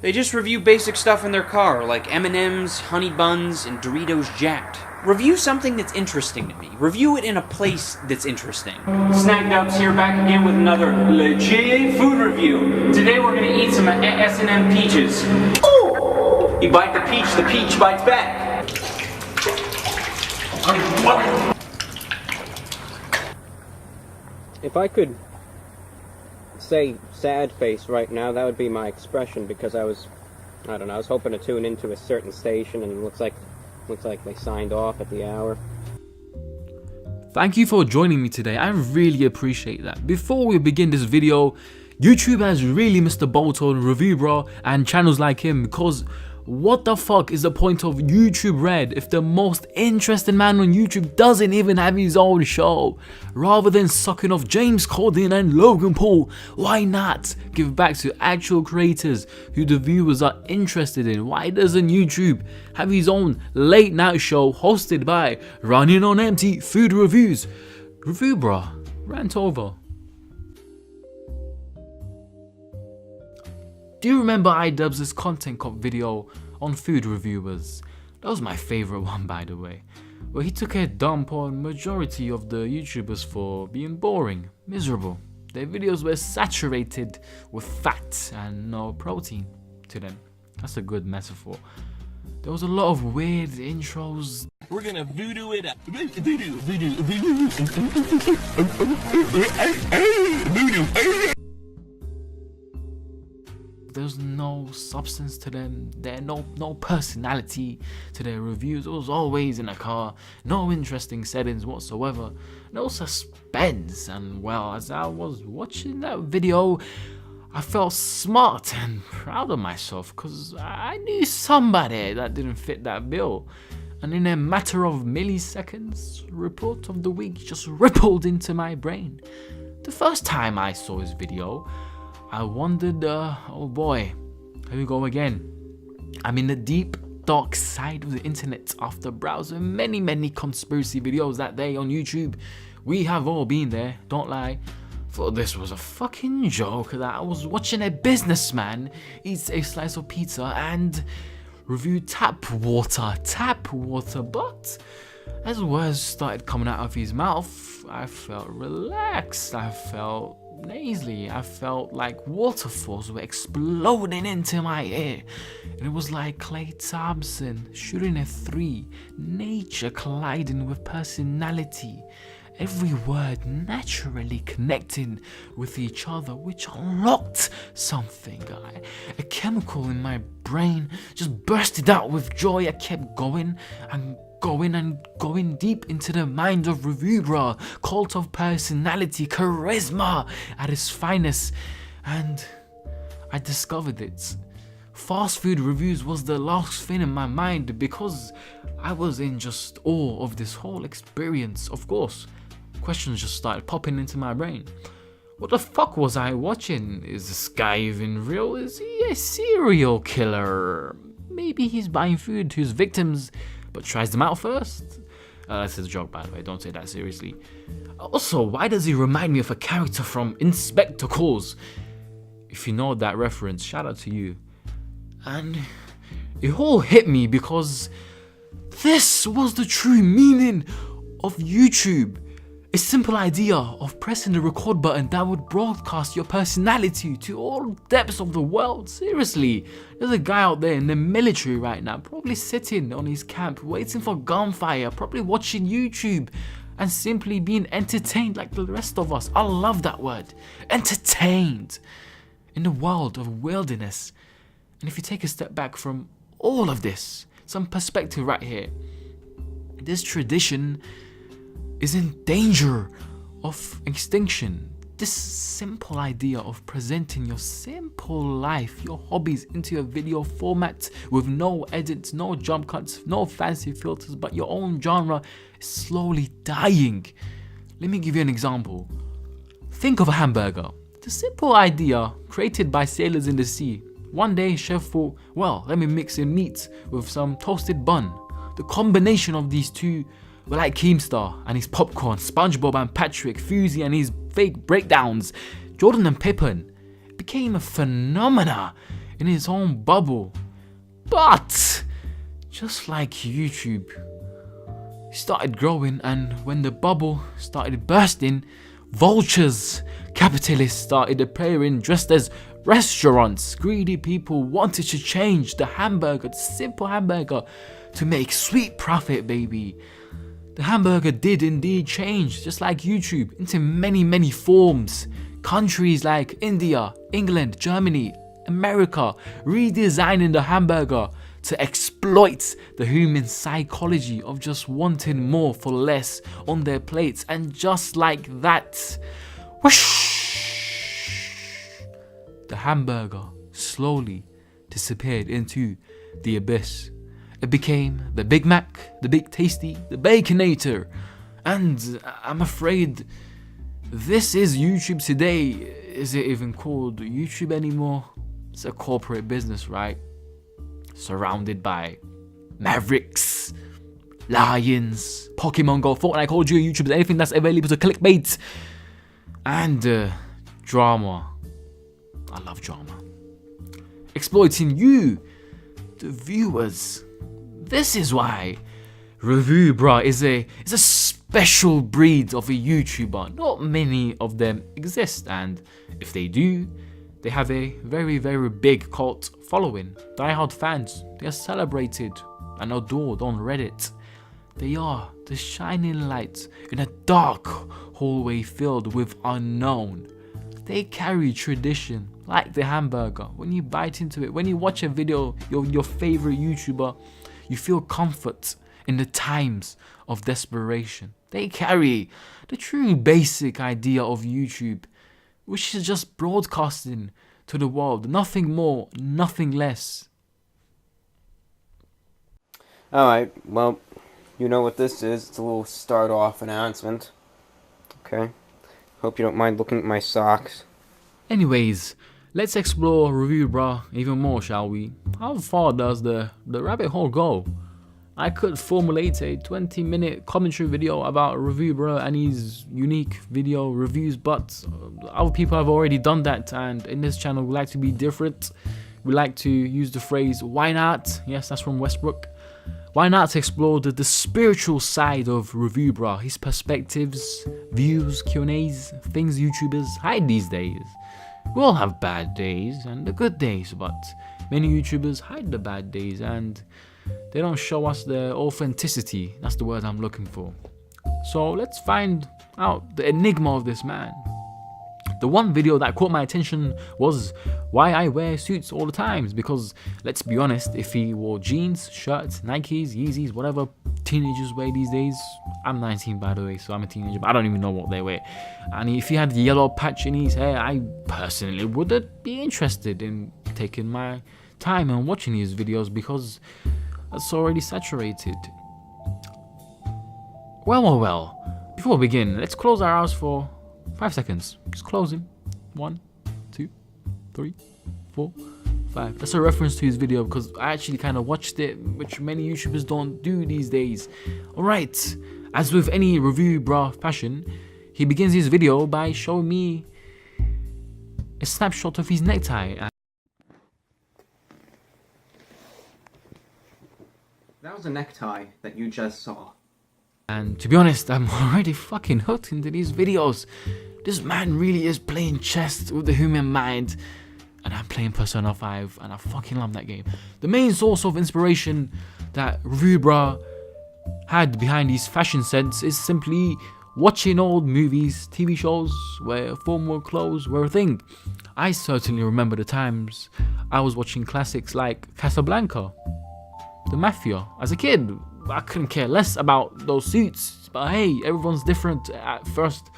They just review basic stuff in their car, like M&M's, honey buns, and Doritos Jacked. Review something that's interesting to me. Review it in a place that's interesting. Snackdubbz here, back again with another legit food review. Today we're gonna eat some S&M peaches. Ooh! You bite the peach bites back. If I could say sad face right now, that would be my expression, because I was hoping to tune into a certain station, and it looks like they signed off at the hour. Thank you for joining me today. I really appreciate that. Before we begin this video, YouTube has really missed the boat on Reviewbrah and channels like him, because what the fuck is the point of YouTube Red if the most interesting man on YouTube doesn't even have his own show? Rather than sucking off James Corden and Logan Paul, why not give back to actual creators who the viewers are interested in? Why doesn't YouTube have his own late night show hosted by Running on Empty Food Reviews? Reviewbrah, rant over. Do you remember idubbz's content cop video on food reviewers? That was my favourite one, by the way, where he took a dump on majority of the YouTubers for being boring, miserable. Their videos were saturated with fat and no protein to them. That's a good metaphor. There was a lot of weird intros. We're gonna voodoo it up. Voodoo. There's no substance to them. There's no personality to their reviews. It was always in a car, no interesting settings whatsoever, no suspense. And well, as I was watching that video, I felt smart and proud of myself, because I knew somebody that didn't fit that bill. And in a matter of milliseconds, report of the week just rippled into my brain. The first time I saw his video, I wondered, oh boy, here we go again. I'm in the deep, dark side of the internet after browsing many conspiracy videos that day on YouTube. We have all been there, don't lie. Thought this was a fucking joke that I was watching a businessman eat a slice of pizza and review tap water, but as words started coming out of his mouth, I felt relaxed, I felt nasally, I felt like waterfalls were exploding into my ear, and it was like Clay Thompson shooting a 3, nature colliding with personality, every word naturally connecting with each other, which unlocked something. A chemical in my brain just bursted out with joy. I kept going and going deep into the mind of Reviewbrah, cult of personality, charisma at its finest, and I discovered it. Fast food reviews was the last thing in my mind, because I was in just awe of this whole experience. Of course, questions just started popping into my brain. What the fuck was I watching? Is this guy even real? Is he a serial killer? Maybe he's buying food to his victims but tries them out first? That's a joke, by the way, don't take that seriously. Also, why does he remind me of a character from Inspector Calls? If you know that reference, shout out to you. And it all hit me, because this was the true meaning of YouTube. A simple idea of pressing the record button that would broadcast your personality to all depths of the world. Seriously, there's a guy out there in the military right now, probably sitting on his camp, waiting for gunfire, probably watching YouTube and simply being entertained like the rest of us. I love that word, entertained, in the world of wilderness. And if you take a step back from all of this, some perspective right here, this tradition is in danger of extinction. This simple idea of presenting your simple life, your hobbies into a video format with no edits, no jump cuts, no fancy filters, but your own genre is slowly dying. Let me give you an example. Think of a hamburger. The simple idea created by sailors in the sea. One day, chef thought, well, let me mix in meat with some toasted bun. The combination of these two were like Keemstar and his popcorn, SpongeBob and Patrick, Fusey and his fake breakdowns, Jordan and Pippin. It became a phenomena in its own bubble. But just like YouTube, it started growing, and when the bubble started bursting, vultures, capitalists started appearing dressed as restaurants. Greedy people wanted to change the hamburger, the simple hamburger, to make sweet profit, baby. The hamburger did indeed change, just like YouTube, into many, many forms. Countries like India, England, Germany, America, redesigning the hamburger to exploit the human psychology of just wanting more for less on their plates. And just like that, whoosh, the hamburger slowly disappeared into the abyss. It became the Big Mac, the Big Tasty, the Baconator. And I'm afraid this is YouTube today. Is it even called YouTube anymore? It's a corporate business, right? Surrounded by mavericks, lions, Pokemon Go, Fortnite, Call of Duty, YouTubers, anything that's available to clickbait, and drama. I love drama. Exploiting you, the viewers. This is why Reviewbrah is a special breed of a YouTuber. Not many of them exist, and if they do, they have a very, very big cult following. Diehard fans, they are celebrated and adored on Reddit. They are the shining light in a dark hallway filled with unknown. They carry tradition like the hamburger. When you bite into it, when you watch a video, your favorite YouTuber, you feel comfort in the times of desperation. They carry the true basic idea of YouTube, which is just broadcasting to the world. Nothing more, nothing less. Alright, well, you know what this is. It's a little start-off announcement. Okay? Hope you don't mind looking at my socks. Anyways, let's explore Reviewbrah even more, shall we? How far does the rabbit hole go? I could formulate a 20-minute commentary video about Reviewbrah and his unique video reviews, but other people have already done that, and in this channel we like to be different. We like to use the phrase, why not? Yes, that's from Westbrook. Why not explore the spiritual side of Reviewbrah, his perspectives, views, Q&As, things YouTubers hide these days. We all have bad days and the good days, but many YouTubers hide the bad days and they don't show us their authenticity. That's the word I'm looking for. So let's find out the enigma of this man. The one video that caught my attention was why I wear suits all the time. Because let's be honest, if he wore jeans, shirts, Nikes, Yeezys, whatever teenagers wear these days. I'm 19 by the way, so I'm a teenager, but I don't even know what they wear. And if he had the yellow patch in his hair, I personally wouldn't be interested in taking my time and watching his videos because it's already saturated. Well. Before we begin, let's close our eyes for 5 seconds. Just closing. 1, 2, 3, 4, 5. That's a reference to his video because I actually kind of watched it, which many YouTubers don't do these days. Alright, as with any Reviewbrah fashion, he begins his video by showing me a snapshot of his necktie. That was a necktie that you just saw. And to be honest, I'm already fucking hooked into these videos. This man really is playing chess with the human mind. And I'm playing Persona 5 and I fucking love that game. The main source of inspiration that Reviewbrah had behind his fashion sense is simply watching old movies, TV shows where formal clothes were a thing. I certainly remember the times I was watching classics like Casablanca, The Mafia. As a kid, I couldn't care less about those suits, but hey, everyone's different. At first,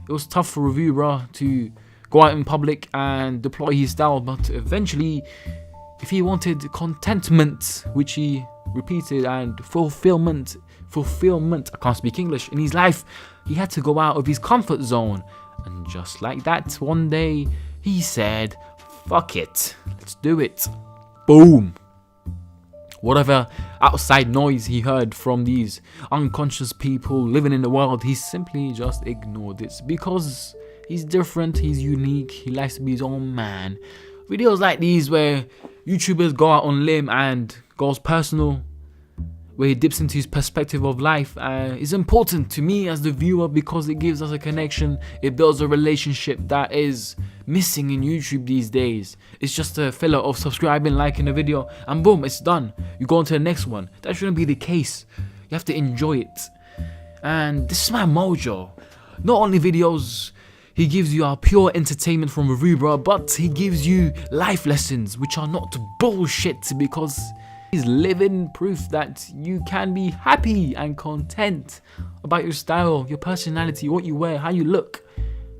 it was tough for Reviewbrah to go out in public and deploy his style, but eventually, if he wanted contentment, which he repeated, and fulfillment, I can't speak English, in his life, he had to go out of his comfort zone. And just like that, one day, he said, fuck it, let's do it. Boom. Whatever outside noise he heard from these unconscious people living in the world, he simply just ignored it because he's different, he's unique, he likes to be his own man. Videos like these where YouTubers go out on limb and goes personal, where he dips into his perspective of life, is important to me as the viewer because it gives us a connection. It builds a relationship that is missing in YouTube these days. It's just a filler of subscribing, liking a video, and boom, it's done. You go on to the next one. That shouldn't be the case. You have to enjoy it. And this is my mojo. Not only videos he gives you are pure entertainment from Reviewbrah, but he gives you life lessons which are not bullshit, because he's living proof that you can be happy and content about your style, your personality, what you wear, how you look.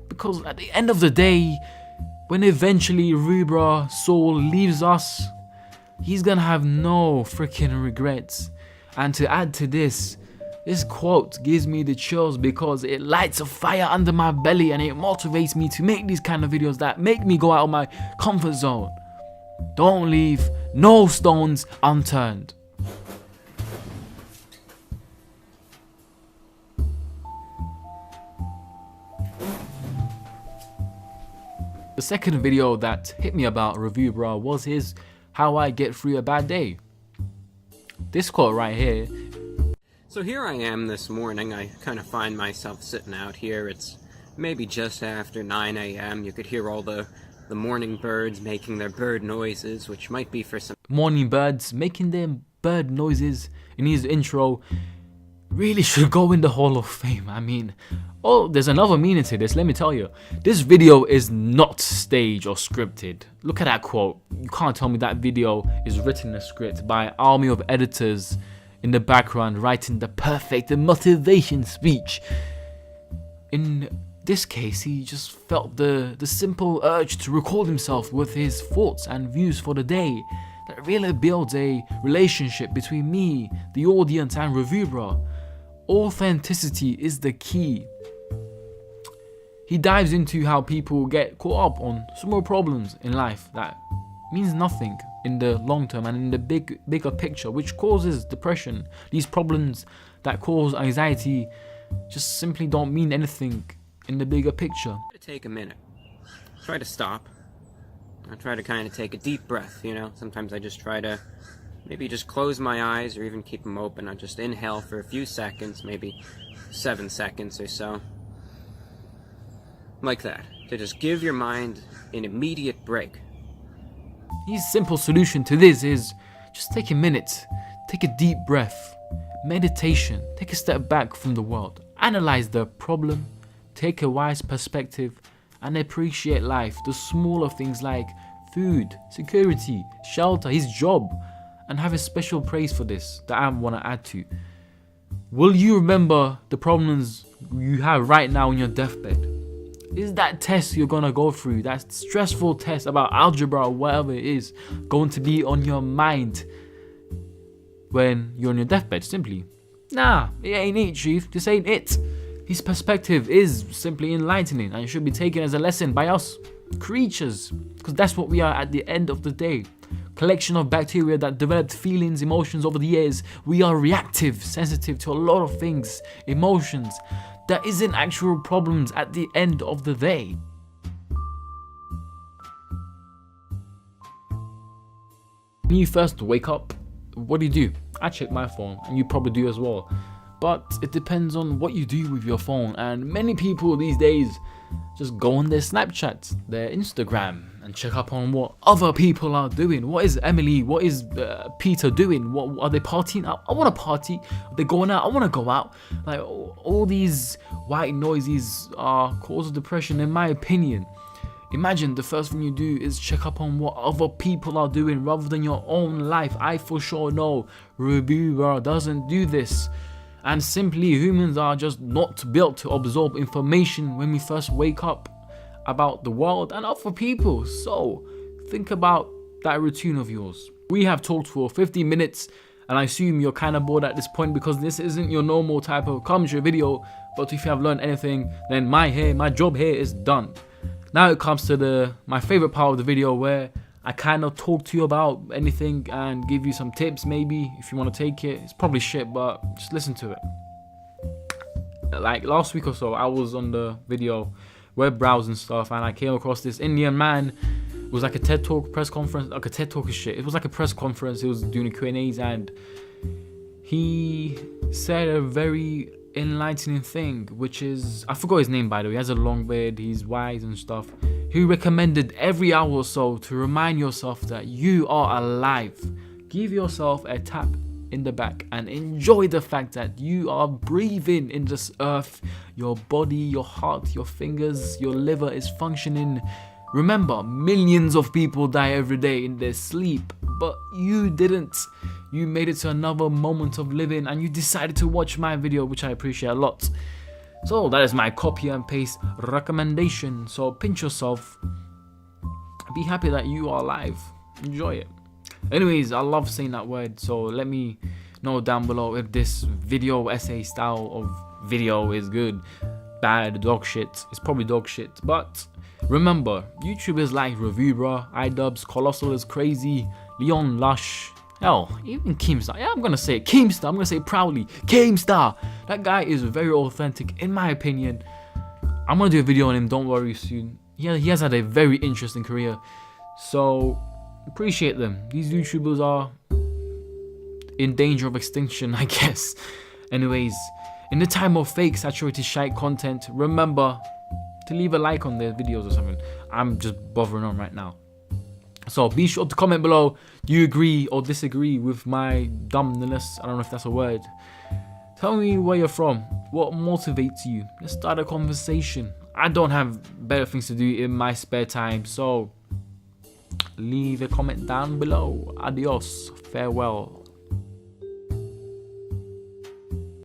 Because at the end of the day, when eventually Reviewbrah soul leaves us, he's gonna have no freaking regrets. And to add to this quote gives me the chills because it lights a fire under my belly and it motivates me to make these kind of videos that make me go out of my comfort zone. Don't leave no stones unturned. The second video that hit me about Reviewbrah was his how I get through a bad day. This quote right here. So here I am this morning. I kind of find myself sitting out here. It's maybe just after 9 a.m. You could hear all the morning birds making their bird noises, which might be for some Morning birds making their bird noises in his intro really should go in the Hall of Fame. I mean, oh, there's another meaning to this, let me tell you. This video is not staged or scripted. Look at that quote. You can't tell me that video is written in a script by an army of editors in the background writing the perfect motivation speech. In this case, he just felt the simple urge to record himself with his thoughts and views for the day. That really builds a relationship between me, the audience, and Reviewbrah. Authenticity is the key. He dives into how people get caught up on small problems in life that means nothing in the long term and in the bigger picture, which causes depression. These problems that cause anxiety just simply don't mean anything in the bigger picture. Take a minute. Try to stop. I try to kind of take a deep breath, you know. Sometimes I just try to maybe just close my eyes or even keep them open. I just inhale for a few seconds, maybe 7 seconds or so. Like that. To just give your mind an immediate break. His simple solution to this is just take a minute, take a deep breath, meditation, take a step back from the world, analyze the problem, take a wise perspective, and appreciate life, the smaller things like food, security, shelter, his job, and have a special praise for this that I want to add to. Will you remember the problems you have right now on your deathbed? Is that test you're gonna go through, that stressful test about algebra or whatever it is, going to be on your mind when you're on your deathbed? Simply, nah, it ain't it, chief. This ain't it. His perspective is simply enlightening and it should be taken as a lesson by us creatures, because that's what we are at the end of the day. Collection of bacteria that developed feelings, emotions over the years. We are reactive, sensitive to a lot of things, emotions. There isn't actual problems at the end of the day. When you first wake up, what do? I check my phone, and you probably do as well. But it depends on what you do with your phone, and many people these days just go on their Snapchat, their Instagram, and check up on what other people are doing. What is Emily, what is Peter doing? What are they partying? I want to party. Are they going out? I want to go out. Like all these white noises are cause of depression, in my opinion. Imagine the first thing you do is check up on what other people are doing rather than your own life. I for sure know Reviewbrah doesn't do this. And simply, humans are just not built to absorb information when we first wake up about the world and other people. So think about that routine of yours. We have talked for 50 minutes and I assume you're kind of bored at this point because this isn't your normal type of commentary video. But if you have learned anything, then my job here is done. Now it comes to my favorite part of the video, where I kind of talk to you about anything and give you some tips maybe if you want to take it. It's probably shit, but just listen to it. Like last week or so, I was on the video web browsing stuff and I came across this Indian man It was like a TED Talk press conference. Like a TED Talk is shit. It was like a press conference. He was doing a Q&As, and he said a very enlightening thing, which is, I forgot his name by the way. He has a long beard. He's wise and stuff. He recommended every hour or so to remind yourself that you are alive. Give yourself a tap in the back and enjoy the fact that you are breathing in this earth. Your body, your heart, your fingers, your liver is functioning. Remember, millions of people die every day in their sleep, but you didn't. You made it to another moment of living, and you decided to watch my video, which I appreciate a lot. So that is my copy and paste recommendation. So pinch yourself. Be happy that you are alive. Enjoy it. Anyways, I love saying that word, so let me know down below if this video essay style of video is good, bad, dog shit. It's probably dog shit, but remember, YouTubers like Reviewbrah, idubbz, Colossal is crazy, Leon Lush, hell, even Keemstar. Yeah, I'm gonna say it. Keemstar. I'm gonna say it proudly. Keemstar. That guy is very authentic, in my opinion. I'm gonna do a video on him. Don't worry, soon. Yeah, he has had a very interesting career, so appreciate them. These YouTubers are in danger of extinction, I guess. Anyways, in the time of fake saturated shite content, remember to leave a like on their videos or something. I'm just bothering on right now. So be sure to comment below. Do you agree or disagree with my dumbness? I don't know if that's a word. Tell me where you're from. What motivates you? Let's start a conversation. I don't have better things to do in my spare time, so leave a comment down below. Adios. Farewell.